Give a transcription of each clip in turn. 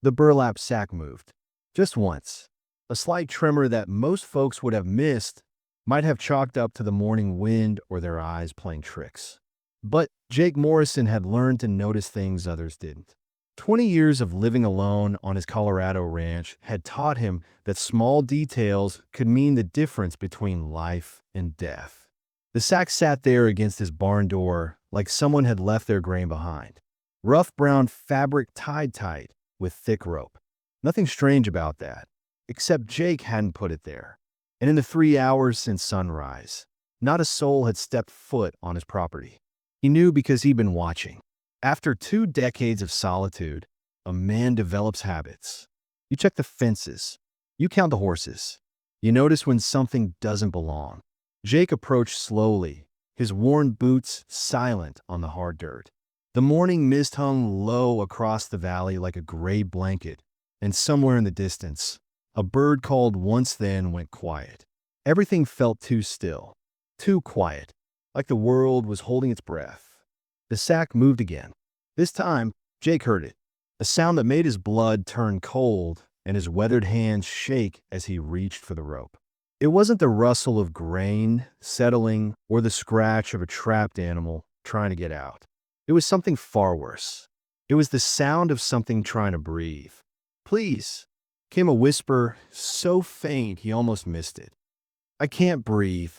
The burlap sack moved. Just once. A slight tremor that most folks would have missed, might have chalked up to the morning wind or their eyes playing tricks. But Jake Morrison had learned to notice things others didn't. 20 years of living alone on his Colorado ranch had taught him that small details could mean the difference between life and death. The sack sat there against his barn door like someone had left their grain behind. Rough brown fabric tied tight with thick rope. Nothing strange about that, except Jake hadn't put it there. And in the 3 hours since sunrise, not a soul had stepped foot on his property. He knew because he'd been watching. After 2 decades of solitude, a man develops habits. You check the fences. You count the horses. You notice when something doesn't belong. Jake approached slowly, his worn boots silent on the hard dirt. The morning mist hung low across the valley like a gray blanket, and somewhere in the distance, a bird called once then went quiet. Everything felt too still, too quiet, like the world was holding its breath. The sack moved again. This time, Jake heard it, a sound that made his blood turn cold and his weathered hands shake as he reached for the rope. It wasn't the rustle of grain settling or the scratch of a trapped animal trying to get out. It was something far worse. It was the sound of something trying to breathe. "Please," came a whisper so faint he almost missed it. "I can't breathe."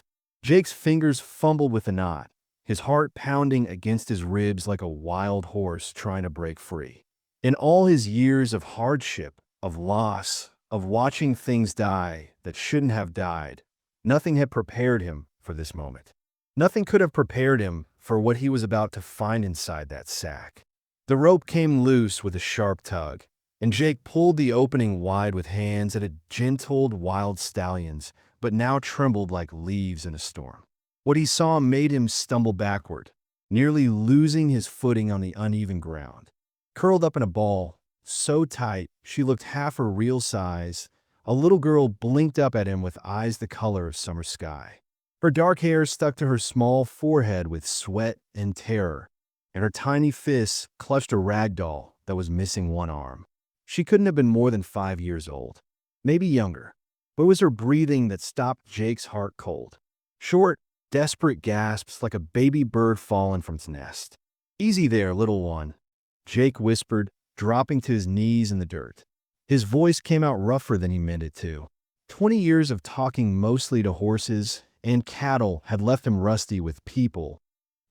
Jake's fingers fumbled with the knot, his heart pounding against his ribs like a wild horse trying to break free. In all his years of hardship, of loss, of watching things die that shouldn't have died, nothing had prepared him for this moment. Nothing could have prepared him for what he was about to find inside that sack. The rope came loose with a sharp tug, and Jake pulled the opening wide with hands that had gentled wild stallions, but now trembled like leaves in a storm. What he saw made him stumble backward, nearly losing his footing on the uneven ground. Curled up in a ball, so tight she looked half her real size, a little girl blinked up at him with eyes the color of summer sky. Her dark hair stuck to her small forehead with sweat and terror, and her tiny fists clutched a rag doll that was missing one arm. She couldn't have been more than 5 years old, maybe younger, but it was her breathing that stopped Jake's heart cold. Short, desperate gasps like a baby bird fallen from its nest. "Easy there, little one," Jake whispered, dropping to his knees in the dirt. His voice came out rougher than he meant it to. 20 years of talking mostly to horses and cattle had left him rusty with people,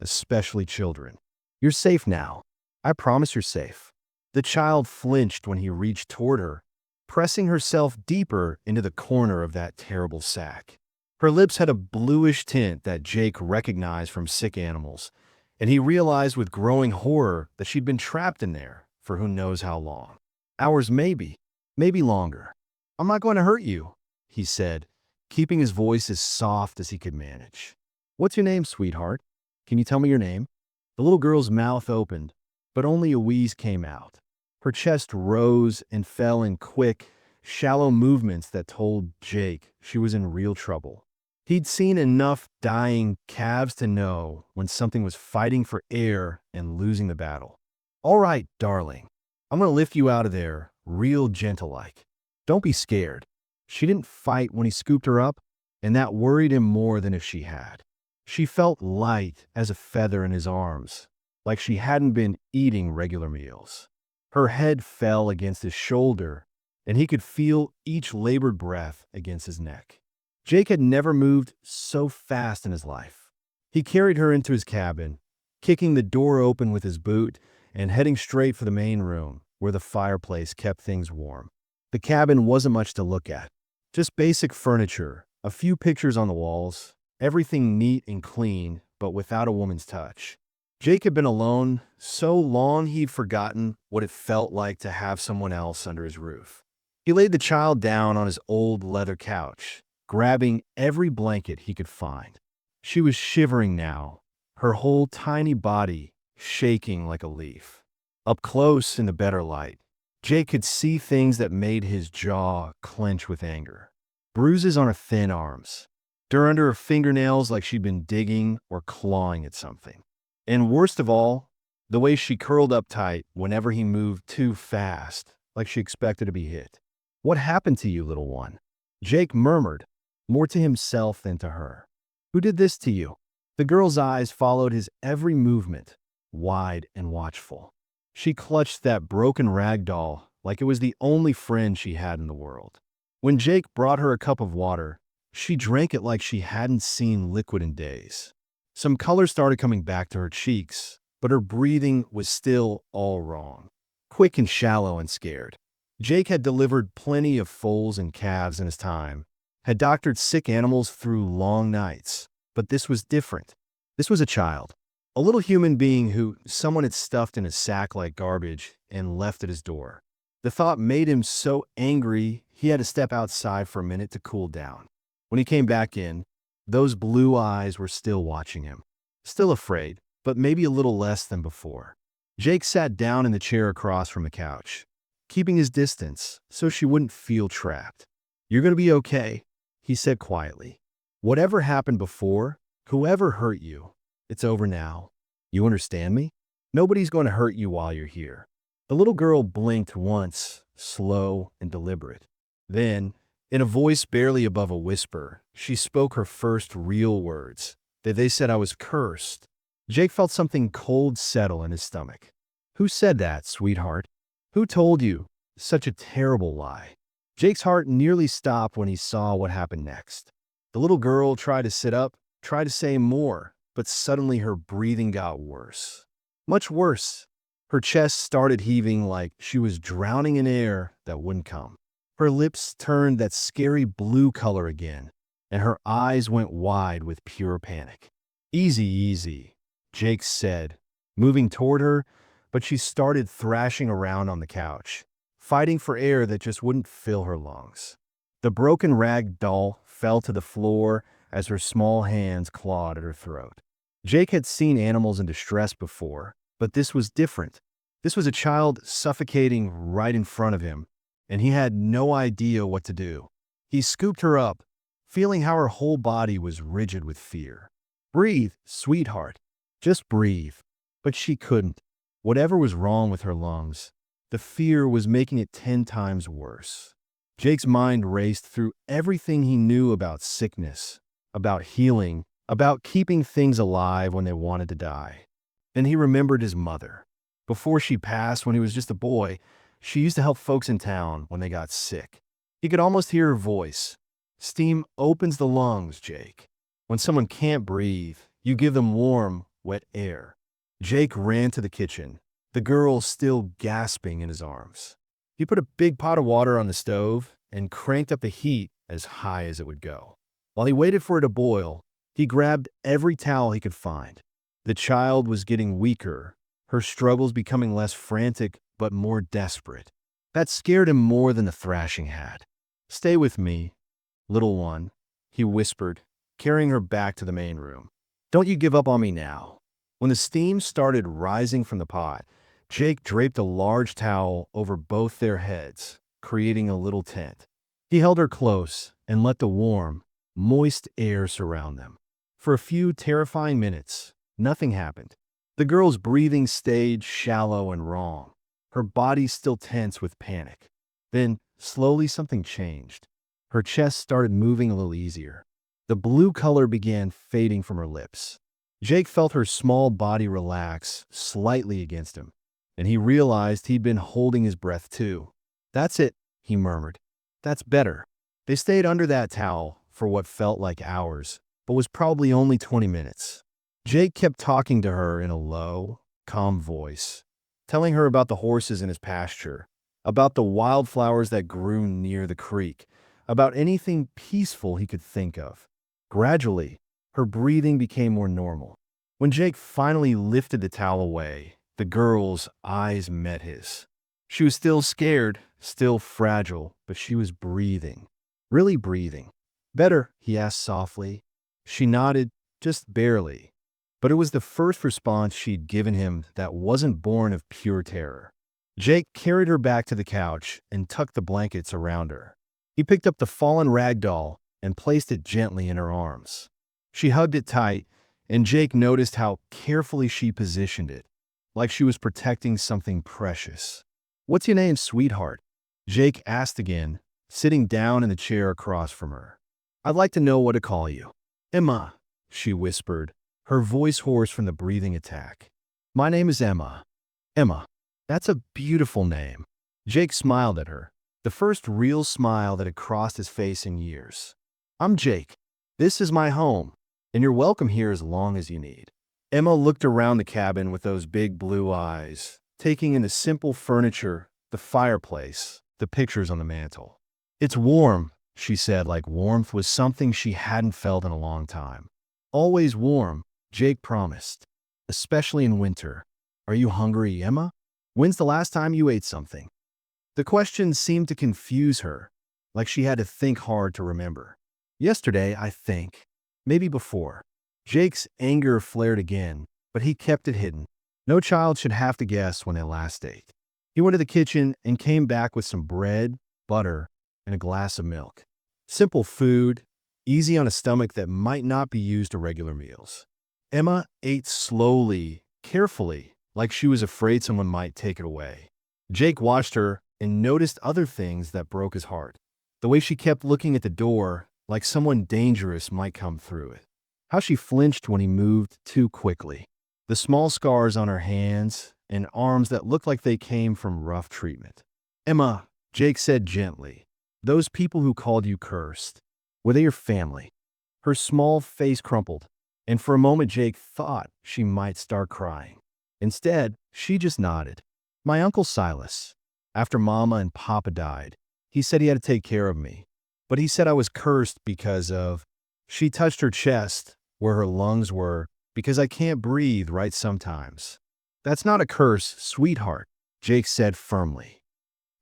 especially children. "You're safe now. I promise you're safe." The child flinched when he reached toward her, pressing herself deeper into the corner of that terrible sack. Her lips had a bluish tint that Jake recognized from sick animals, and he realized with growing horror that she'd been trapped in there for who knows how long. Hours maybe longer. "I'm not going to hurt you," he said, keeping his voice as soft as he could manage. "What's your name, sweetheart? Can you tell me your name?" The little girl's mouth opened, but only a wheeze came out. Her chest rose and fell in quick, shallow movements that told Jake she was in real trouble. He'd seen enough dying calves to know when something was fighting for air and losing the battle. "All right, darling. I'm going to lift you out of there, real gentle-like. Don't be scared." She didn't fight when he scooped her up, and that worried him more than if she had. She felt light as a feather in his arms, like she hadn't been eating regular meals. Her head fell against his shoulder, and he could feel each labored breath against his neck. Jake had never moved so fast in his life. He carried her into his cabin, kicking the door open with his boot and heading straight for the main room, where the fireplace kept things warm. The cabin wasn't much to look at. Just basic furniture, a few pictures on the walls, everything neat and clean, but without a woman's touch. Jake had been alone so long he'd forgotten what it felt like to have someone else under his roof. He laid the child down on his old leather couch, grabbing every blanket he could find. She was shivering now, her whole tiny body shaking like a leaf. Up close in the better light, Jake could see things that made his jaw clench with anger. Bruises on her thin arms, dirt under her fingernails like she'd been digging or clawing at something. And worst of all, the way she curled up tight whenever he moved too fast, like she expected to be hit. "What happened to you, little one?" Jake murmured, more to himself than to her. "Who did this to you?" The girl's eyes followed his every movement, wide and watchful. She clutched that broken rag doll like it was the only friend she had in the world. When Jake brought her a cup of water, she drank it like she hadn't seen liquid in days. Some color started coming back to her cheeks, but her breathing was still all wrong. Quick and shallow and scared. Jake had delivered plenty of foals and calves in his time, had doctored sick animals through long nights, but this was different. This was a child. A little human being who someone had stuffed in a sack like garbage and left at his door. The thought made him so angry he had to step outside for a minute to cool down. When he came back in, those blue eyes were still watching him. Still afraid, but maybe a little less than before. Jake sat down in the chair across from the couch, keeping his distance so she wouldn't feel trapped. "You're going to be okay," he said quietly. "Whatever happened before, whoever hurt you, it's over now. You understand me? Nobody's going to hurt you while you're here." The little girl blinked once, slow and deliberate. Then, in a voice barely above a whisper, she spoke her first real words. They said I was cursed. Jake felt something cold settle in his stomach. "Who said that, sweetheart? Who told you such a terrible lie?" Jake's heart nearly stopped when he saw what happened next. The little girl tried to sit up, tried to say more, but suddenly her breathing got worse. Much worse. Her chest started heaving like she was drowning in air that wouldn't come. Her lips turned that scary blue color again, and her eyes went wide with pure panic. "Easy, easy," Jake said, moving toward her, but she started thrashing around on the couch, fighting for air that just wouldn't fill her lungs. The broken rag doll fell to the floor as her small hands clawed at her throat. Jake had seen animals in distress before, but this was different. This was a child suffocating right in front of him, and he had no idea what to do. He scooped her up, feeling how her whole body was rigid with fear. "Breathe, sweetheart. Just breathe." But she couldn't. Whatever was wrong with her lungs, the fear was making it 10 times worse. Jake's mind raced through everything he knew about sickness, about healing, about keeping things alive when they wanted to die. Then he remembered his mother. Before she passed, when he was just a boy, she used to help folks in town when they got sick. He could almost hear her voice. "Steam opens the lungs, Jake. When someone can't breathe, you give them warm, wet air." Jake ran to the kitchen, the girl still gasping in his arms. He put a big pot of water on the stove and cranked up the heat as high as it would go. While he waited for it to boil, he grabbed every towel he could find. The child was getting weaker, her struggles becoming less frantic but more desperate. That scared him more than the thrashing had. "Stay with me, little one," he whispered, carrying her back to the main room. "Don't you give up on me now." When the steam started rising from the pot, Jake draped a large towel over both their heads, creating a little tent. He held her close and let the warm, moist air surround them. For a few terrifying minutes, nothing happened. The girl's breathing stayed shallow and wrong, her body still tense with panic. Then, slowly something changed. Her chest started moving a little easier. The blue color began fading from her lips. Jake felt her small body relax slightly against him, and he realized he'd been holding his breath too. "That's it," he murmured. "That's better." They stayed under that towel for what felt like hours, but was probably only 20 minutes. Jake kept talking to her in a low, calm voice, telling her about the horses in his pasture, about the wildflowers that grew near the creek, about anything peaceful he could think of. Gradually, her breathing became more normal. When Jake finally lifted the towel away, the girl's eyes met his. She was still scared, still fragile, but she was breathing. Really breathing. "Better?" he asked softly. She nodded, just barely. But it was the first response she'd given him that wasn't born of pure terror. Jake carried her back to the couch and tucked the blankets around her. He picked up the fallen rag doll and placed it gently in her arms. She hugged it tight, and Jake noticed how carefully she positioned it, like she was protecting something precious. "What's your name, sweetheart?" Jake asked again, sitting down in the chair across from her. I'd like to know what to call you. Emma, she whispered, her voice hoarse from the breathing attack. My name is Emma. Emma. That's a beautiful name. Jake smiled at her, the first real smile that had crossed his face in years. I'm Jake. This is my home, and you're welcome here as long as you need. Emma looked around the cabin with those big blue eyes, taking in the simple furniture, the fireplace, the pictures on the mantel. It's warm, she said, like warmth was something she hadn't felt in a long time. Always warm, Jake promised, especially in winter. Are you hungry, Emma? When's the last time you ate something? The question seemed to confuse her, like she had to think hard to remember. Yesterday, I think. Maybe before. Jake's anger flared again, but he kept it hidden. No child should have to guess when they last ate. He went to the kitchen and came back with some bread, butter, and a glass of milk. Simple food, easy on a stomach that might not be used to regular meals. Emma ate slowly, carefully, like she was afraid someone might take it away. Jake watched her and noticed other things that broke his heart. The way she kept looking at the door, like someone dangerous might come through it. How she flinched when he moved too quickly. The small scars on her hands and arms that looked like they came from rough treatment. Emma, Jake said gently, those people who called you cursed, were they your family? Her small face crumpled, and for a moment Jake thought she might start crying. Instead, she just nodded. My Uncle Silas. After Mama and Papa died, he said he had to take care of me. But he said I was cursed because of... She touched her chest, where her lungs were, because I can't breathe right sometimes. That's not a curse, sweetheart, Jake said firmly.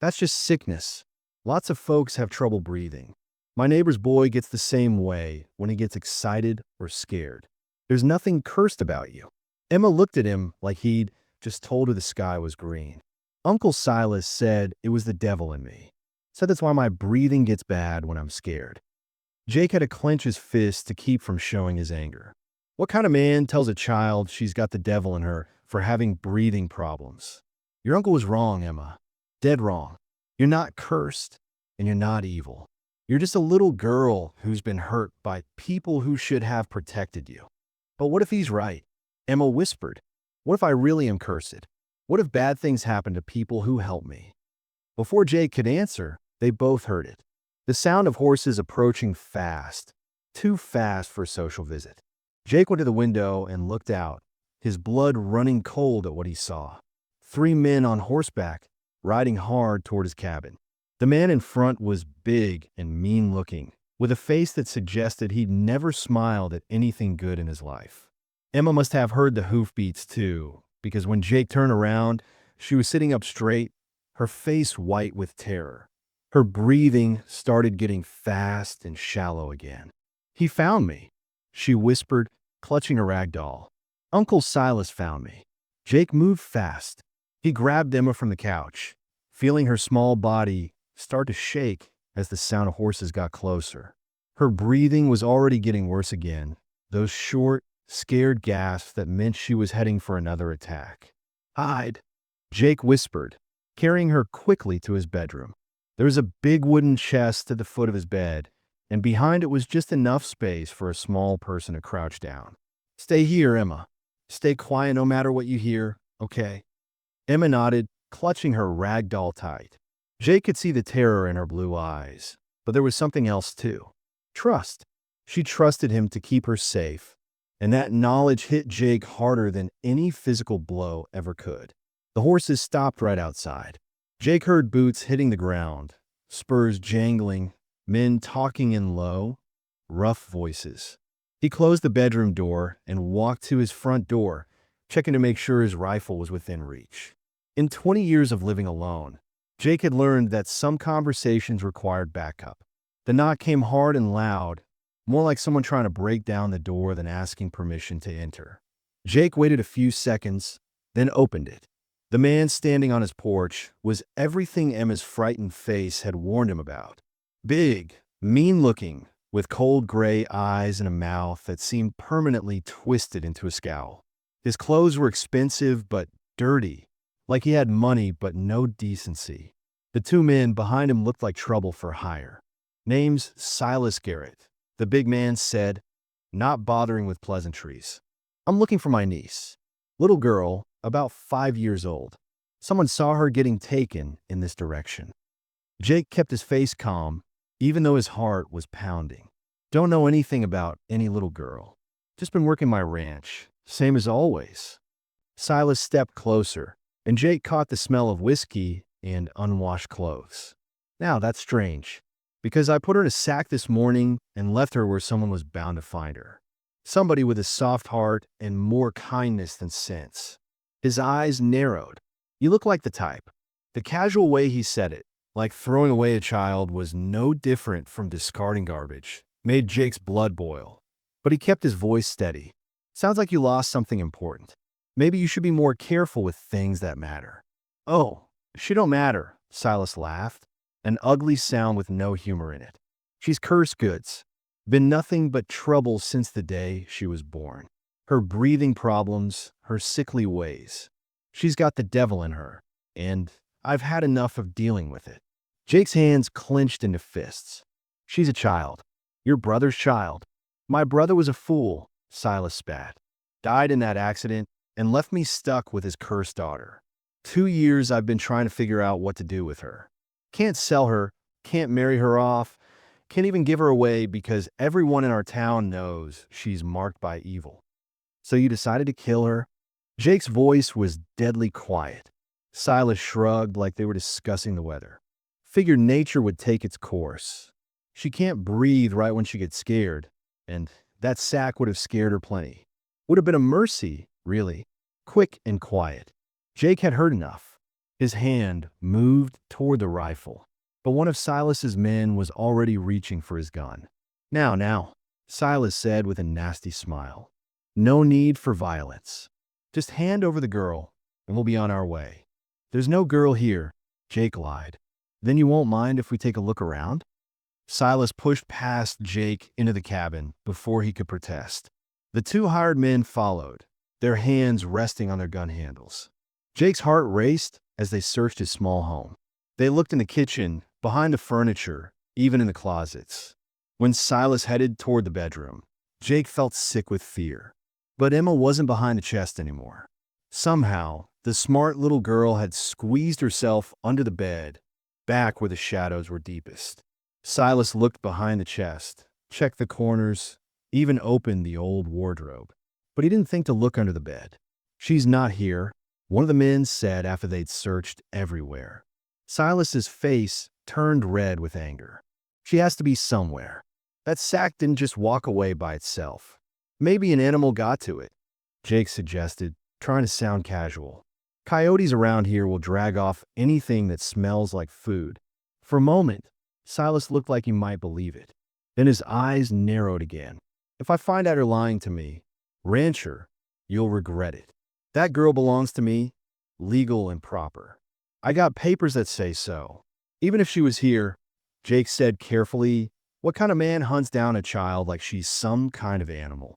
That's just sickness. Lots of folks have trouble breathing. My neighbor's boy gets the same way when he gets excited or scared. There's nothing cursed about you. Emma looked at him like he'd just told her the sky was green. Uncle Silas said it was the devil in me. Said that's why my breathing gets bad when I'm scared. Jake had to clench his fist to keep from showing his anger. What kind of man tells a child she's got the devil in her for having breathing problems? Your uncle was wrong, Emma. Dead wrong. You're not cursed, and you're not evil. You're just a little girl who's been hurt by people who should have protected you. But what if he's right? Emma whispered. What if I really am cursed? What if bad things happen to people who help me? Before Jake could answer, they both heard it. The sound of horses approaching fast, too fast for a social visit. Jake went to the window and looked out, his blood running cold at what he saw. 3 men on horseback, riding hard toward his cabin. The man in front was big and mean-looking, with a face that suggested he'd never smiled at anything good in his life. Emma must have heard the hoofbeats too, because when Jake turned around, she was sitting up straight, her face white with terror. Her breathing started getting fast and shallow again. He found me, she whispered, clutching a rag doll. Uncle Silas found me. Jake moved fast. He grabbed Emma from the couch, feeling her small body start to shake as the sound of horses got closer. Her breathing was already getting worse again, those short, scared gasps that meant she was heading for another attack. Hide, Jake whispered, carrying her quickly to his bedroom. There was a big wooden chest at the foot of his bed, and behind it was just enough space for a small person to crouch down. Stay here, Emma. Stay quiet no matter what you hear, okay? Emma nodded, clutching her rag doll tight. Jake could see the terror in her blue eyes, but there was something else too. Trust. She trusted him to keep her safe, and that knowledge hit Jake harder than any physical blow ever could. The horses stopped right outside. Jake heard boots hitting the ground, spurs jangling, men talking in low, rough voices. He closed the bedroom door and walked to his front door, checking to make sure his rifle was within reach. In 20 years of living alone, Jake had learned that some conversations required backup. The knock came hard and loud, more like someone trying to break down the door than asking permission to enter. Jake waited a few seconds, then opened it. The man standing on his porch was everything Emma's frightened face had warned him about. Big, mean-looking, with cold gray eyes and a mouth that seemed permanently twisted into a scowl. His clothes were expensive but dirty, like he had money but no decency. The two men behind him looked like trouble for hire. Name's Silas Garrett. The big man said, not bothering with pleasantries. I'm looking for my niece. Little girl, about 5 years old. Someone saw her getting taken in this direction. Jake kept his face calm, even though his heart was pounding. Don't know anything about any little girl. Just been working my ranch, same as always. Silas stepped closer, and Jake caught the smell of whiskey and unwashed clothes. Now that's strange, because I put her in a sack this morning and left her where someone was bound to find her. Somebody with a soft heart and more kindness than sense. His eyes narrowed. You look like the type. The casual way he said it, like throwing away a child, was no different from discarding garbage, made Jake's blood boil. But he kept his voice steady. Sounds like you lost something important. Maybe you should be more careful with things that matter. Oh, she don't matter, Silas laughed, an ugly sound with no humor in it. She's cursed goods. Been nothing but trouble since the day she was born. Her breathing problems, her sickly ways. She's got the devil in her, and I've had enough of dealing with it. Jake's hands clenched into fists. She's a child. Your brother's child. My brother was a fool, Silas spat. Died in that accident and left me stuck with his cursed daughter. 2 years I've been trying to figure out what to do with her. Can't sell her, can't marry her off, can't even give her away because everyone in our town knows she's marked by evil. So you decided to kill her? Jake's voice was deadly quiet. Silas shrugged like they were discussing the weather. Figured nature would take its course. She can't breathe right when she gets scared, and that sack would have scared her plenty. Would have been a mercy, really. Quick and quiet. Jake had heard enough. His hand moved toward the rifle, but one of Silas's men was already reaching for his gun. Now, Silas said with a nasty smile. No need for violence. Just hand over the girl, and we'll be on our way. There's no girl here, Jake lied. Then you won't mind if we take a look around? Silas pushed past Jake into the cabin before he could protest. The two hired men followed, their hands resting on their gun handles. Jake's heart raced as they searched his small home. They looked in the kitchen, behind the furniture, even in the closets. When Silas headed toward the bedroom, Jake felt sick with fear. But Emma wasn't behind the chest anymore. Somehow, the smart little girl had squeezed herself under the bed, back where the shadows were deepest. Silas looked behind the chest, checked the corners, even opened the old wardrobe. But he didn't think to look under the bed. She's not here, one of the men said after they'd searched everywhere. Silas's face turned red with anger. She has to be somewhere. That sack didn't just walk away by itself. Maybe an animal got to it, Jake suggested, trying to sound casual. Coyotes around here will drag off anything that smells like food. For a moment, Silas looked like he might believe it. Then his eyes narrowed again. If I find out you're lying to me, rancher, you'll regret it. That girl belongs to me, legal and proper. I got papers that say so. Even if she was here, Jake said carefully, what kind of man hunts down a child like she's some kind of animal?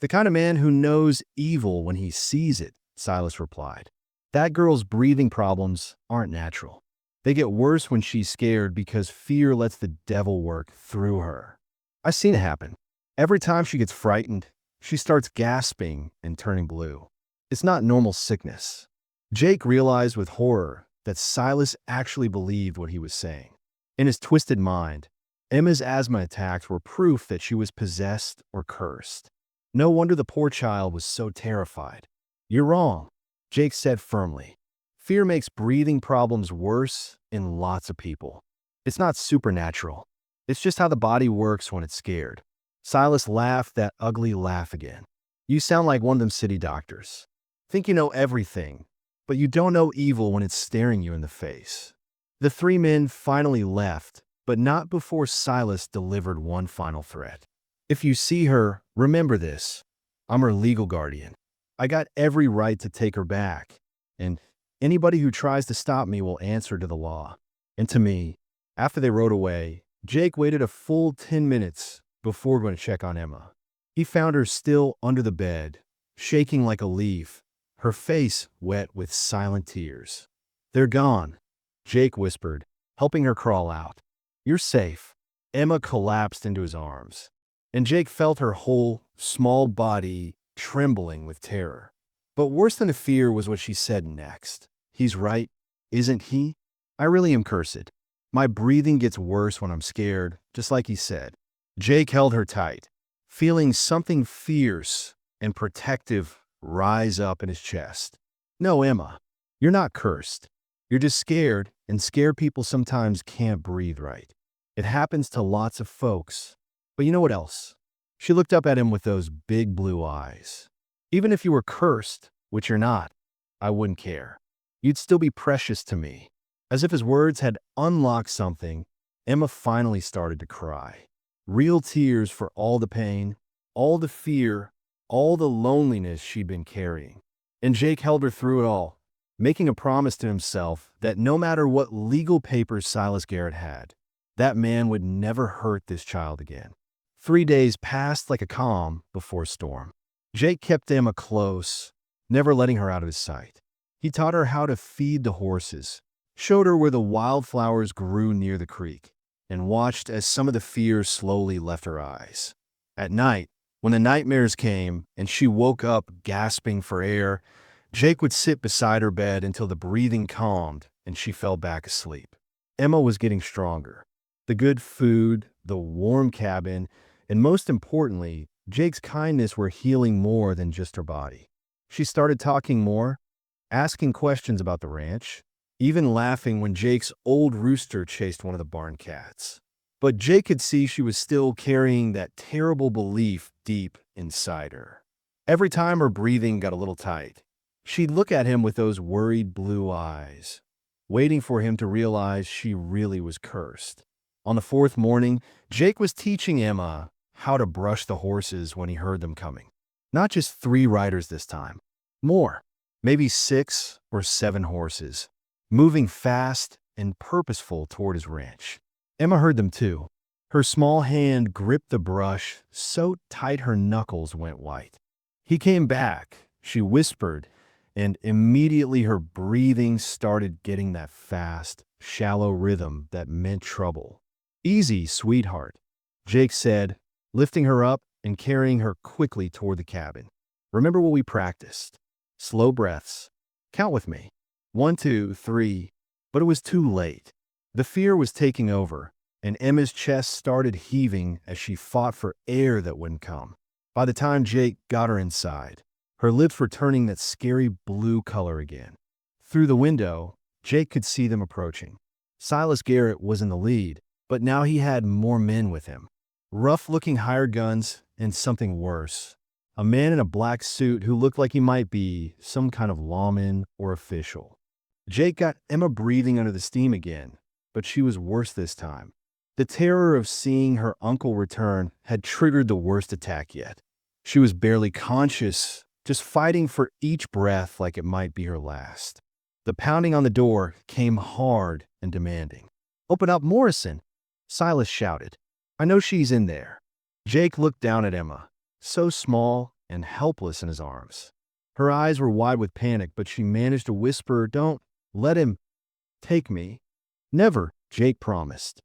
The kind of man who knows evil when he sees it, Silas replied. That girl's breathing problems aren't natural. They get worse when she's scared because fear lets the devil work through her. I've seen it happen. Every time she gets frightened, she starts gasping and turning blue. It's not normal sickness. Jake realized with horror that Silas actually believed what he was saying. In his twisted mind, Emma's asthma attacks were proof that she was possessed or cursed. No wonder the poor child was so terrified. You're wrong, Jake said firmly. Fear makes breathing problems worse in lots of people. It's not supernatural. It's just how the body works when it's scared. Silas laughed that ugly laugh again. You sound like one of them city doctors. Think you know everything, but you don't know evil when it's staring you in the face. The three men finally left, but not before Silas delivered one final threat. If you see her, remember this. I'm her legal guardian. I got every right to take her back, and anybody who tries to stop me will answer to the law. And to me, after they rode away, Jake waited a full 10 minutes before going to check on Emma. He found her still under the bed, shaking like a leaf, her face wet with silent tears. They're gone, Jake whispered, helping her crawl out. "You're safe." Emma collapsed into his arms, and Jake felt her whole, small body trembling with terror. But worse than the fear was what she said next. "He's right, isn't he? I really am cursed. My breathing gets worse when I'm scared, just like he said." Jake held her tight, feeling something fierce and protective rise up in his chest. "No, Emma, you're not cursed. You're just scared, and scared people sometimes can't breathe right. It happens to lots of folks. But you know what else?" She looked up at him with those big blue eyes. "Even if you were cursed, which you're not, I wouldn't care. You'd still be precious to me." As if his words had unlocked something, Emma finally started to cry. Real tears for all the pain, all the fear, all the loneliness she'd been carrying. And Jake held her through it all, making a promise to himself that no matter what legal papers Silas Garrett had, that man would never hurt this child again. 3 days passed like a calm before a storm. Jake kept Emma close, never letting her out of his sight. He taught her how to feed the horses, showed her where the wildflowers grew near the creek, and watched as some of the fear slowly left her eyes. At night, when the nightmares came and she woke up gasping for air, Jake would sit beside her bed until the breathing calmed and she fell back asleep. Emma was getting stronger. The good food, the warm cabin, and most importantly, Jake's kindness were healing more than just her body. She started talking more, asking questions about the ranch, even laughing when Jake's old rooster chased one of the barn cats. But Jake could see she was still carrying that terrible belief deep inside her. Every time her breathing got a little tight, she'd look at him with those worried blue eyes, waiting for him to realize she really was cursed. On the fourth morning, Jake was teaching Emma how to brush the horses when he heard them coming. Not just 3 riders this time. More. Maybe 6 or 7 horses, moving fast and purposeful toward his ranch. Emma heard them too. Her small hand gripped the brush so tight her knuckles went white. "He came back," she whispered, and immediately her breathing started getting that fast, shallow rhythm that meant trouble. "Easy, sweetheart," Jake said, lifting her up and carrying her quickly toward the cabin. "Remember what we practiced. Slow breaths. Count with me. 1, 2, 3. But it was too late. The fear was taking over, and Emma's chest started heaving as she fought for air that wouldn't come. By the time Jake got her inside, her lips were turning that scary blue color again. Through the window, Jake could see them approaching. Silas Garrett was in the lead, but now he had more men with him. Rough-looking hired guns and something worse. A man in a black suit who looked like he might be some kind of lawman or official. Jake got Emma breathing under the steam again, but she was worse this time. The terror of seeing her uncle return had triggered the worst attack yet. She was barely conscious, just fighting for each breath like it might be her last. The pounding on the door came hard and demanding. "Open up, Morrison!" Silas shouted. "I know she's in there." Jake looked down at Emma, so small and helpless in his arms. Her eyes were wide with panic, but she managed to whisper, "Don't let him take me." "Never," Jake promised.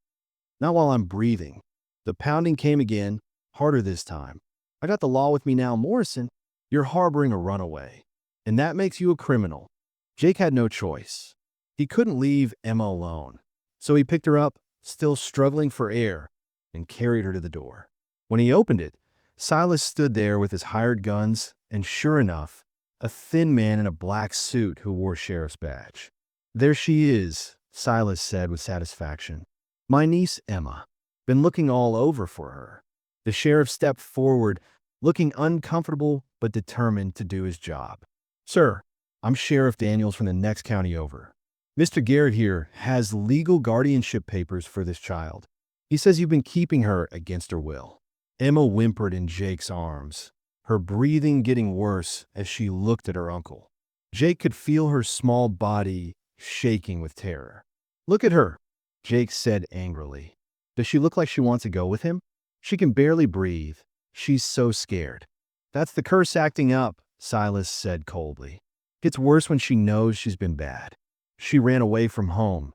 "Not while I'm breathing." The pounding came again, harder this time. "I got the law with me now, Morrison. You're harboring a runaway, and that makes you a criminal." Jake had no choice. He couldn't leave Emma alone, so he picked her up, still struggling for air, and carried her to the door. When he opened it, Silas stood there with his hired guns, and sure enough, a thin man in a black suit who wore a sheriff's badge. "There she is," Silas said with satisfaction. "My niece, Emma. Been looking all over for her." The sheriff stepped forward, looking uncomfortable but determined to do his job. "Sir, I'm Sheriff Daniels from the next county over. Mr. Garrett here has legal guardianship papers for this child. He says you've been keeping her against her will." Emma whimpered in Jake's arms, her breathing getting worse as she looked at her uncle. Jake could feel her small body shaking with terror. "Look at her," Jake said angrily. "Does she look like she wants to go with him? She can barely breathe. She's so scared." "That's the curse acting up," Silas said coldly. "Gets worse when she knows she's been bad. She ran away from home,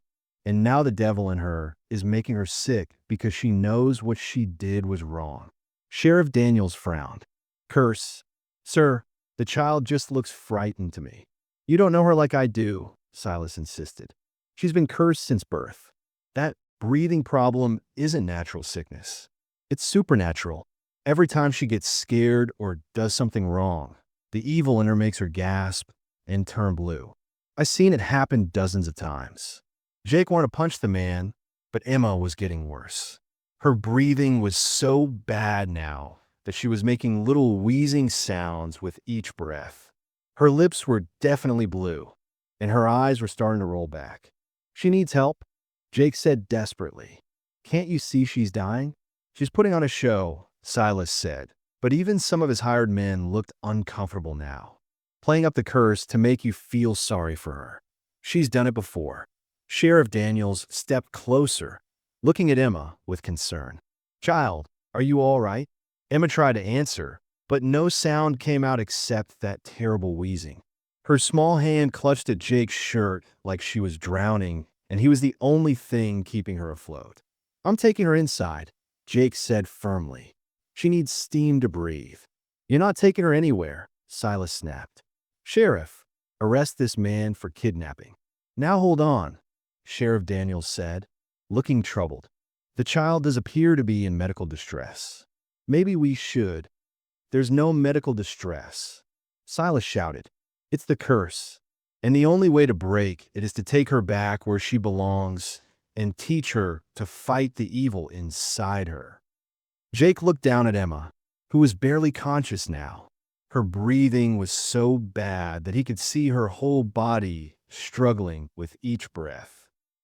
and now the devil in her is making her sick because she knows what she did was wrong. Sheriff Daniels frowned. Curse. Sir, the child just looks frightened to me. You don't know her like I do, Silas insisted. She's been cursed since birth. That breathing problem isn't natural sickness. It's supernatural. Every time she gets scared or does something wrong, the evil in her makes her gasp and turn blue. I've seen it happen dozens of times. Jake wanted to punch the man, but Emma was getting worse. Her breathing was so bad now that she was making little wheezing sounds with each breath. Her lips were definitely blue, and her eyes were starting to roll back. She needs help, Jake said desperately. Can't you see she's dying? She's putting on a show, Silas said, but even some of his hired men looked uncomfortable now, playing up the curse to make you feel sorry for her. She's done it before. Sheriff Daniels stepped closer, looking at Emma with concern. Child, are you all right? Emma tried to answer, but no sound came out except that terrible wheezing. Her small hand clutched at Jake's shirt like she was drowning, and he was the only thing keeping her afloat. I'm taking her inside, Jake said firmly. She needs steam to breathe. You're not taking her anywhere, Silas snapped. Sheriff, arrest this man for kidnapping. Now hold on, Sheriff Daniels said, looking troubled. The child does appear to be in medical distress. Maybe we should. There's no medical distress, Silas shouted. It's the curse, and the only way to break it is to take her back where she belongs and teach her to fight the evil inside her. Jake looked down at Emma, who was barely conscious now. Her breathing was so bad that he could see her whole body struggling with each breath.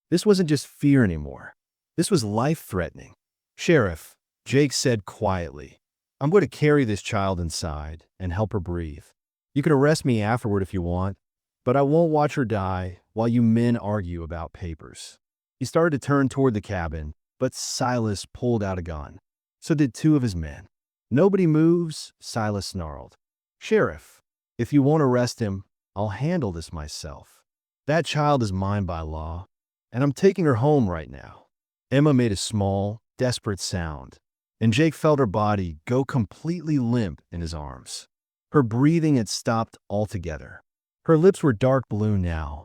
This wasn't just fear anymore. This was life-threatening. Sheriff, Jake said quietly, I'm going to carry this child inside and help her breathe. You can arrest me afterward if you want, but I won't watch her die while you men argue about papers. He started to turn toward the cabin, but Silas pulled out a gun. So did two of his men. Nobody moves, Silas snarled. Sheriff, if you won't arrest him, I'll handle this myself. That child is mine by law, and I'm taking her home right now. Emma made a small, desperate sound, and Jake felt her body go completely limp in his arms. Her breathing had stopped altogether. Her lips were dark blue now,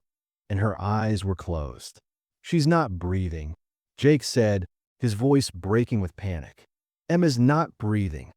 and her eyes were closed. She's not breathing, Jake said, his voice breaking with panic. Emma's not breathing.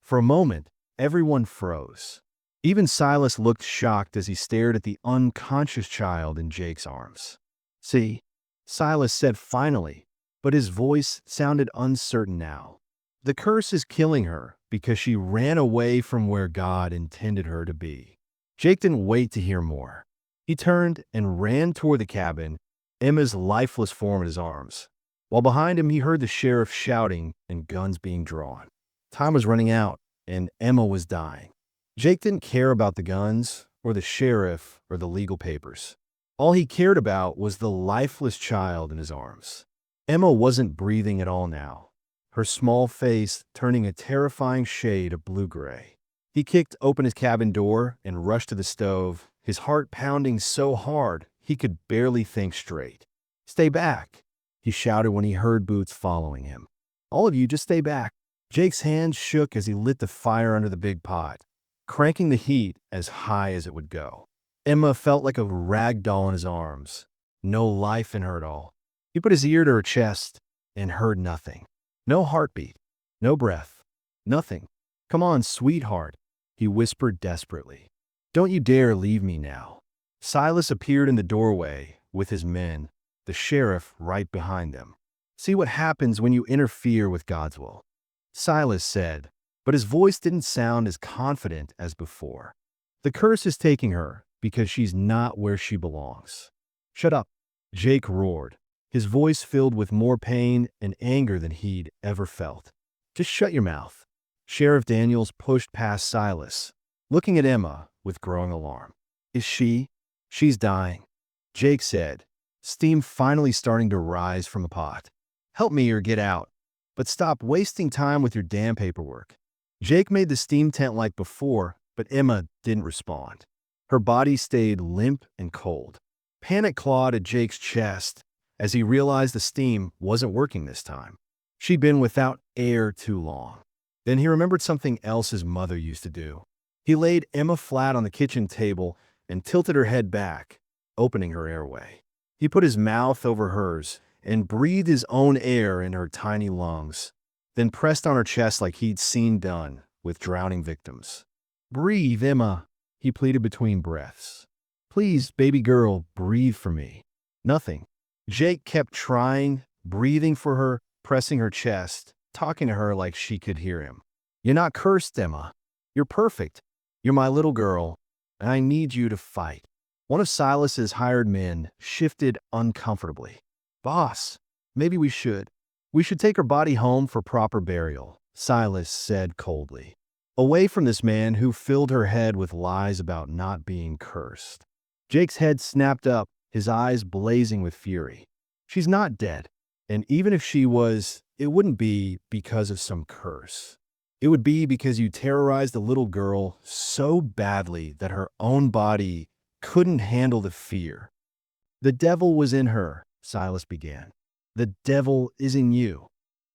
For a moment, everyone froze. Even Silas looked shocked as he stared at the unconscious child in Jake's arms. See, Silas said finally, but his voice sounded uncertain now. The curse is killing her because she ran away from where God intended her to be. Jake didn't wait to hear more. He turned and ran toward the cabin, Emma's lifeless form in his arms. While behind him, he heard the sheriff shouting and guns being drawn. Time was running out, and Emma was dying. Jake didn't care about the guns, or the sheriff, or the legal papers. All he cared about was the lifeless child in his arms. Emma wasn't breathing at all now, her small face turning a terrifying shade of blue-gray. He kicked open his cabin door and rushed to the stove, his heart pounding so hard he could barely think straight. Stay back, he shouted when he heard Boots following him. All of you just stay back. Jake's hands shook as he lit the fire under the big pot, cranking the heat as high as it would go. Emma felt like a rag doll in his arms, no life in her at all. He put his ear to her chest and heard nothing. No heartbeat, no breath, nothing. Come on, sweetheart, he whispered desperately. Don't you dare leave me now. Silas appeared in the doorway with his men, the sheriff right behind them. See what happens when you interfere with God's will, Silas said, but his voice didn't sound as confident as before. The curse is taking her because she's not where she belongs. Shut up, Jake roared, his voice filled with more pain and anger than he'd ever felt. Just shut your mouth. Sheriff Daniels pushed past Silas, looking at Emma with growing alarm. Is she? She's dying, Jake said, steam finally starting to rise from the pot. Help me or get out, but stop wasting time with your damn paperwork. Jake made the steam tent like before, but Emma didn't respond. Her body stayed limp and cold. Panic clawed at Jake's chest, as he realized the steam wasn't working this time. She'd been without air too long. Then he remembered something else his mother used to do. He laid Emma flat on the kitchen table and tilted her head back, opening her airway. He put his mouth over hers and breathed his own air in her tiny lungs, then pressed on her chest like he'd seen done with drowning victims. "Breathe, Emma," he pleaded between breaths. "Please, baby girl, breathe for me." Nothing. Jake kept trying, breathing for her, pressing her chest, talking to her like she could hear him. "You're not cursed, Emma. You're perfect. You're my little girl, and I need you to fight." One of Silas's hired men shifted uncomfortably. "Boss, maybe we should. We should take her body home for proper burial," Silas said coldly, away from this man who filled her head with lies about not being cursed. Jake's head snapped up, his eyes blazing with fury. "She's not dead, and even if she was, it wouldn't be because of some curse. It would be because you terrorized the little girl so badly that her own body couldn't handle the fear." "The devil was in her," Silas began. "The devil is in you,"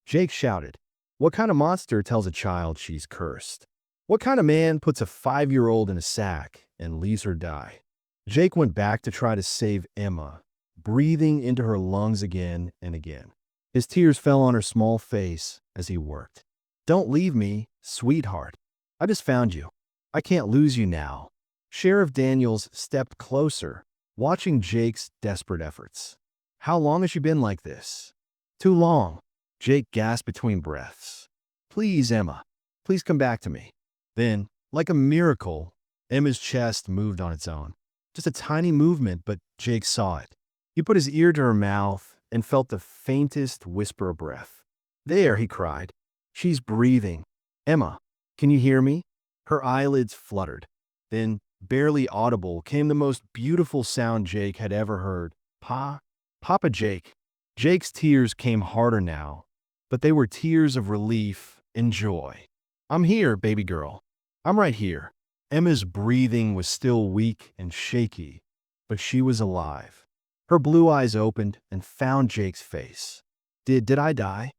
Jake shouted. "What kind of monster tells a child she's cursed? What kind of man puts a 5-year-old in a sack and leaves her die?" Jake went back to try to save Emma, breathing into her lungs again and again. His tears fell on her small face as he worked. "Don't leave me, sweetheart. I just found you. I can't lose you now." Sheriff Daniels stepped closer, watching Jake's desperate efforts. "How long has she been like this?" "Too long," Jake gasped between breaths. "Please, Emma. Please come back to me." Then, like a miracle, Emma's chest moved on its own. Just a tiny movement, but Jake saw it. He put his ear to her mouth and felt the faintest whisper of breath. "There," he cried. "She's breathing. Emma, can you hear me?" Her eyelids fluttered. Then, barely audible, came the most beautiful sound Jake had ever heard. Papa Jake." Jake's tears came harder now, but they were tears of relief and joy. "I'm here, baby girl. I'm right here." Emma's breathing was still weak and shaky, but she was alive. Her blue eyes opened and found Jake's face. Did I die?"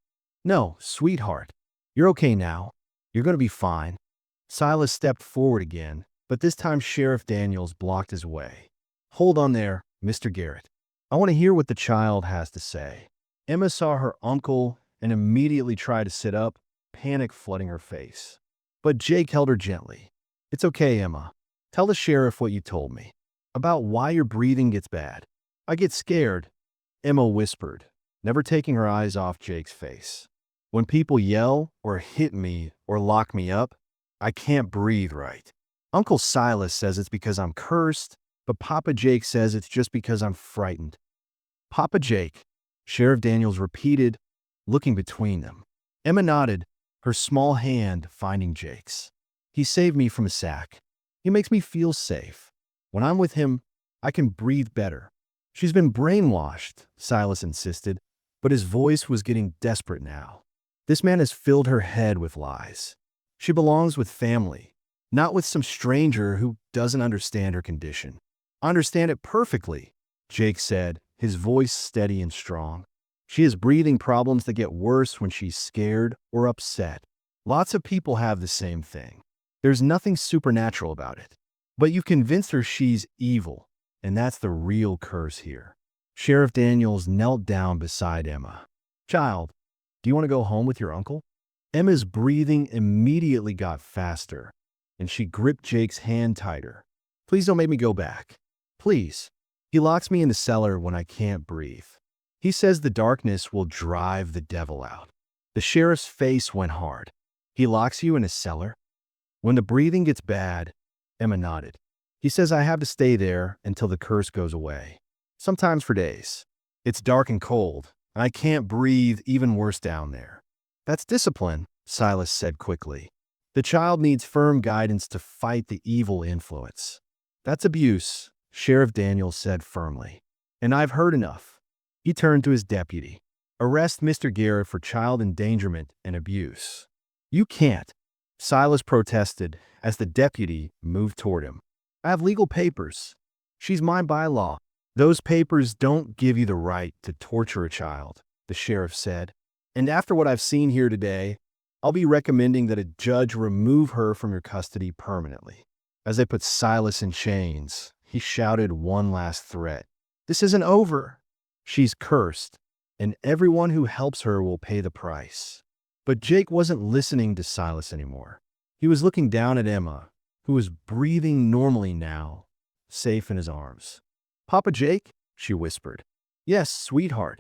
"No, sweetheart. You're okay now. You're going to be fine." Silas stepped forward again, but this time Sheriff Daniels blocked his way. "Hold on there, Mr. Garrett. I want to hear what the child has to say." Emma saw her uncle and immediately tried to sit up, panic flooding her face. But Jake held her gently. "It's okay, Emma. Tell the sheriff what you told me. About why your breathing gets bad." "I get scared," Emma whispered, never taking her eyes off Jake's face. "When people yell or hit me or lock me up, I can't breathe right. Uncle Silas says it's because I'm cursed, but Papa Jake says it's just because I'm frightened." "Papa Jake," Sheriff Daniels repeated, looking between them. Emma nodded, her small hand finding Jake's. "He saved me from a sack. He makes me feel safe. When I'm with him, I can breathe better." "She's been brainwashed," Silas insisted, but his voice was getting desperate now. "This man has filled her head with lies. She belongs with family, not with some stranger who doesn't understand her condition." "I understand it perfectly," Jake said, his voice steady and strong. "She has breathing problems that get worse when she's scared or upset. Lots of people have the same thing. There's nothing supernatural about it. But you've convinced her she's evil, and that's the real curse here." Sheriff Daniels knelt down beside Emma. "Child, do you want to go home with your uncle?" Emma's breathing immediately got faster, and she gripped Jake's hand tighter. "Please don't make me go back. Please. He locks me in the cellar when I can't breathe. He says the darkness will drive the devil out." The sheriff's face went hard. "He locks you in a cellar?" "When the breathing gets bad," Emma nodded. "He says I have to stay there until the curse goes away. Sometimes for days. It's dark and cold, and I can't breathe even worse down there." "That's discipline," Silas said quickly. "The child needs firm guidance to fight the evil influence." "That's abuse," Sheriff Daniels said firmly. "And I've heard enough." He turned to his deputy. "Arrest Mr. Garrett for child endangerment and abuse." "You can't," Silas protested as the deputy moved toward him. "I have legal papers. She's mine by law." Those papers don't give you the right to torture a child, the sheriff said. And after what I've seen here today, I'll be recommending that a judge remove her from your custody permanently. As they put Silas in chains, he shouted one last threat. This isn't over. She's cursed, and everyone who helps her will pay the price. But Jake wasn't listening to Silas anymore. He was looking down at Emma, who was breathing normally now, safe in his arms. Papa Jake, she whispered. Yes, sweetheart.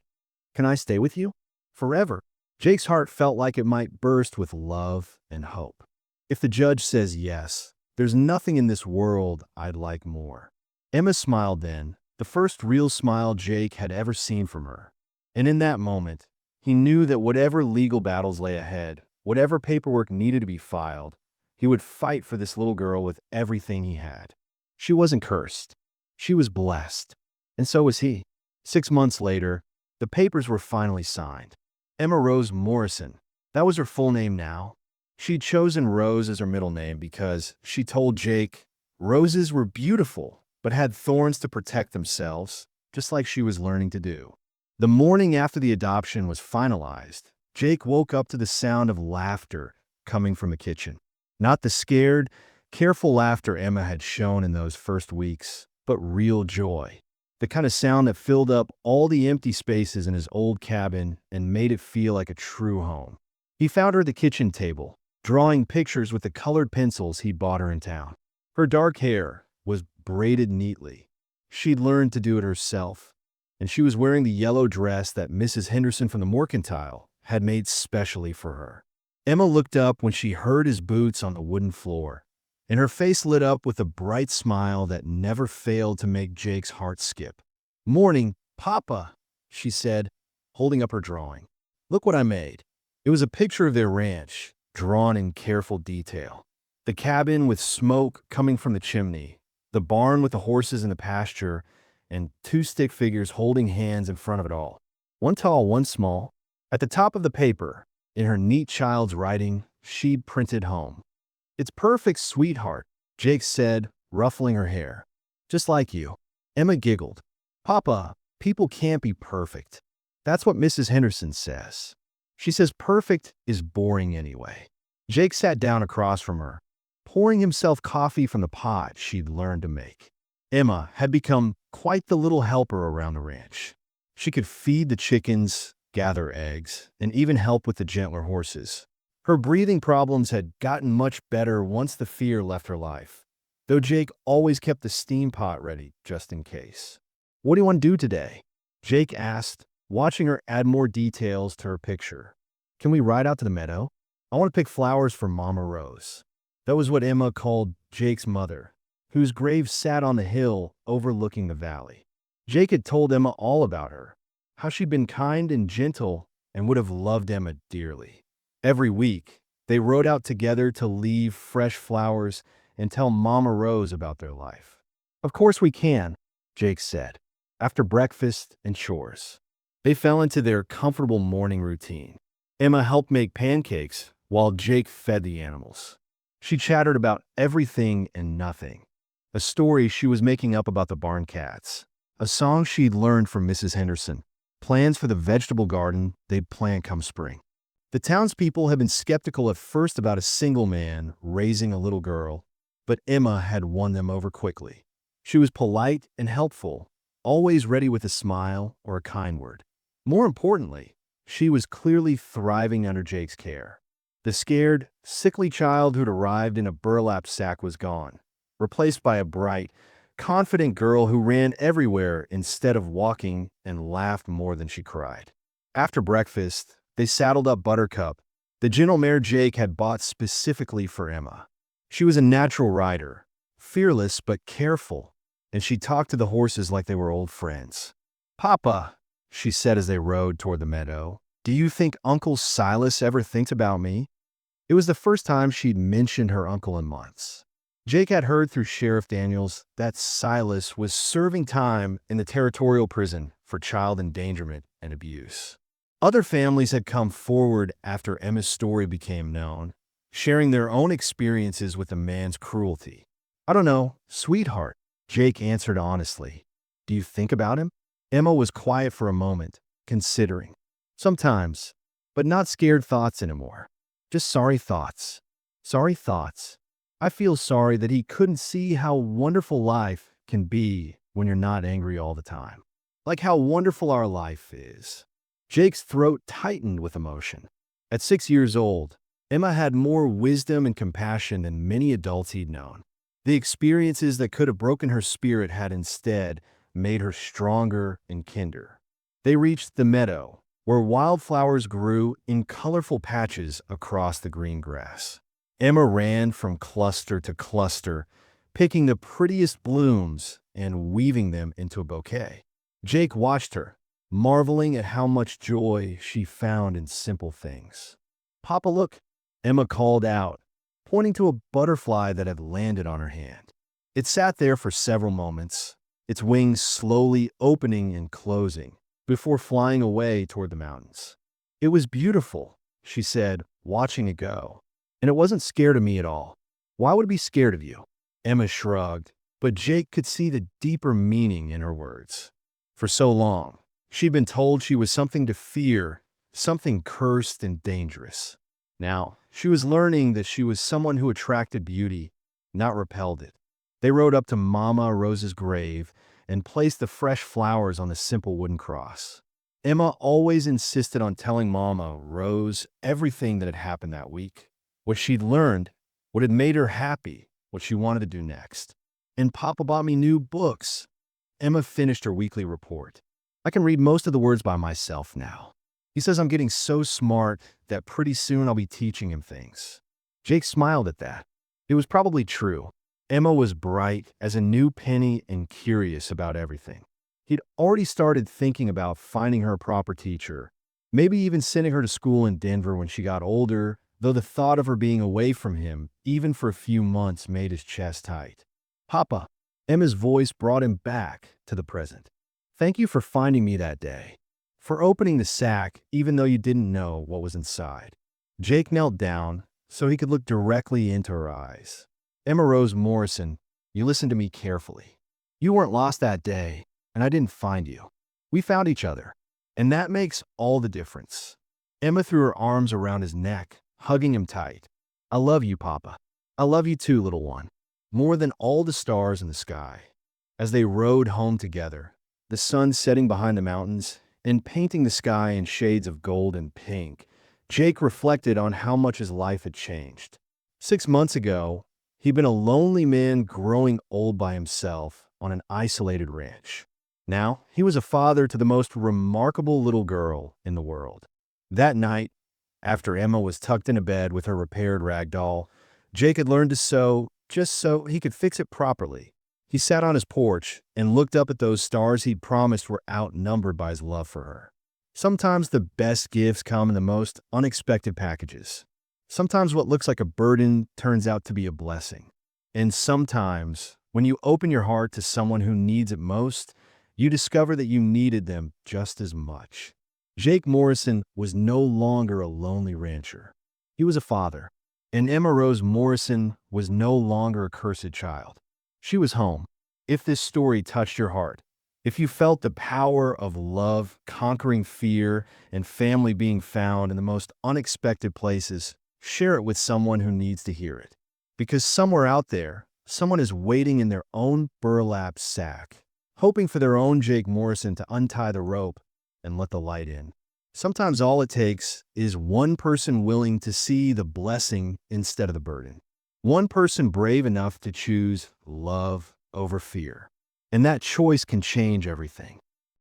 Can I stay with you? Forever. Jake's heart felt like it might burst with love and hope. If the judge says yes, there's nothing in this world I'd like more. Emma smiled then, the first real smile Jake had ever seen from her. And in that moment, he knew that whatever legal battles lay ahead, whatever paperwork needed to be filed, he would fight for this little girl with everything he had. She wasn't cursed. She was blessed. And so was he. 6 months later, the papers were finally signed. Emma Rose Morrison. That was her full name now. She'd chosen Rose as her middle name because, she told Jake, roses were beautiful, but had thorns to protect themselves, just like she was learning to do. The morning after the adoption was finalized, Jake woke up to the sound of laughter coming from the kitchen. Not the scared, careful laughter Emma had shown in those first weeks, but real joy. The kind of sound that filled up all the empty spaces in his old cabin and made it feel like a true home. He found her at the kitchen table, drawing pictures with the colored pencils he'd bought her in town. Her dark hair was braided neatly. She'd learned to do it herself, and she was wearing the yellow dress that Mrs. Henderson from the Mercantile had made specially for her. Emma looked up when she heard his boots on the wooden floor, and her face lit up with a bright smile that never failed to make Jake's heart skip. Morning, Papa, she said, holding up her drawing. Look what I made. It was a picture of their ranch, drawn in careful detail. The cabin with smoke coming from the chimney, the barn with the horses in the pasture, and 2 stick figures holding hands in front of it all. One tall, one small. At the top of the paper, in her neat child's writing, she'd printed home. It's perfect, sweetheart, Jake said, ruffling her hair. Just like you. Emma giggled. Papa, people can't be perfect. That's what Mrs. Henderson says. She says perfect is boring anyway. Jake sat down across from her, pouring himself coffee from the pot she'd learned to make. Emma had become quite the little helper around the ranch. She could feed the chickens, gather eggs, and even help with the gentler horses. Her breathing problems had gotten much better once the fear left her life, though Jake always kept the steam pot ready just in case. What do you want to do today? Jake asked, watching her add more details to her picture. Can we ride out to the meadow? I want to pick flowers for Mama Rose. That was what Emma called Jake's mother, whose grave sat on the hill overlooking the valley. Jake had told Emma all about her, how she'd been kind and gentle and would have loved Emma dearly. Every week, they rode out together to leave fresh flowers and tell Mama Rose about their life. Of course we can, Jake said, after breakfast and chores. They fell into their comfortable morning routine. Emma helped make pancakes while Jake fed the animals. She chattered about everything and nothing. A story she was making up about the barn cats. A song she'd learned from Mrs. Henderson. Plans for the vegetable garden they'd plant come spring. The townspeople had been skeptical at first about a single man raising a little girl, but Emma had won them over quickly. She was polite and helpful, always ready with a smile or a kind word. More importantly, she was clearly thriving under Jake's care. The scared, sickly child who'd arrived in a burlap sack was gone, replaced by a bright, confident girl who ran everywhere instead of walking and laughed more than she cried. After breakfast, they saddled up Buttercup, the gentle mare Jake had bought specifically for Emma. She was a natural rider, fearless but careful, and she talked to the horses like they were old friends. Papa, she said as they rode toward the meadow, do you think Uncle Silas ever thinks about me? It was the first time she'd mentioned her uncle in months. Jake had heard through Sheriff Daniels that Silas was serving time in the territorial prison for child endangerment and abuse. Other families had come forward after Emma's story became known, sharing their own experiences with the man's cruelty. I don't know, sweetheart, Jake answered honestly. Do you think about him? Emma was quiet for a moment, considering. Sometimes, but not scared thoughts anymore. Just sorry thoughts. Sorry thoughts. I feel sorry that he couldn't see how wonderful life can be when you're not angry all the time. Like how wonderful our life is. Jake's throat tightened with emotion. At 6 years old, Emma had more wisdom and compassion than many adults he'd known. The experiences that could have broken her spirit had instead made her stronger and kinder. They reached the meadow, where wildflowers grew in colorful patches across the green grass. Emma ran from cluster to cluster, picking the prettiest blooms and weaving them into a bouquet. Jake watched her, marveling at how much joy she found in simple things. "Papa, look," Emma called out, pointing to a butterfly that had landed on her hand. It sat there for several moments, its wings slowly opening and closing, before flying away toward the mountains. "It was beautiful," she said, watching it go. "And it wasn't scared of me at all. Why would it be scared of you?" Emma shrugged, but Jake could see the deeper meaning in her words. For so long, she'd been told she was something to fear, something cursed and dangerous. Now, she was learning that she was someone who attracted beauty, not repelled it. They rode up to Mama Rose's grave and placed the fresh flowers on the simple wooden cross. Emma always insisted on telling Mama Rose everything that had happened that week, what she'd learned, what had made her happy, what she wanted to do next. "And Papa bought me new books." Emma finished her weekly report. "I can read most of the words by myself now. He says I'm getting so smart that pretty soon I'll be teaching him things." Jake smiled at that. It was probably true. Emma was bright as a new penny and curious about everything. He'd already started thinking about finding her a proper teacher, maybe even sending her to school in Denver when she got older, though the thought of her being away from him, even for a few months, made his chest tight. "Papa," Emma's voice brought him back to the present. "Thank you for finding me that day, for opening the sack even though you didn't know what was inside." Jake knelt down so he could look directly into her eyes. "Emma Rose Morrison, you listened to me carefully. You weren't lost that day, and I didn't find you. We found each other, and that makes all the difference." Emma threw her arms around his neck, hugging him tight. "I love you, Papa. I love you too, little one. More than all the stars in the sky." As they rode home together, the sun setting behind the mountains and painting the sky in shades of gold and pink, Jake reflected on how much his life had changed. 6 months ago, he'd been a lonely man growing old by himself on an isolated ranch. Now, he was a father to the most remarkable little girl in the world. That night, after Emma was tucked into bed with her repaired rag doll, Jake had learned to sew just so he could fix it properly. He sat on his porch and looked up at those stars he'd promised were outnumbered by his love for her. Sometimes the best gifts come in the most unexpected packages. Sometimes what looks like a burden turns out to be a blessing. And sometimes, when you open your heart to someone who needs it most, you discover that you needed them just as much. Jake Morrison was no longer a lonely rancher. He was a father. And Emma Rose Morrison was no longer a cursed child. She was home. If this story touched your heart, if you felt the power of love conquering fear and family being found in the most unexpected places, share it with someone who needs to hear it. Because somewhere out there, someone is waiting in their own burlap sack, hoping for their own Jake Morrison to untie the rope and let the light in. Sometimes all it takes is one person willing to see the blessing instead of the burden. One person brave enough to choose love over fear. And that choice can change everything.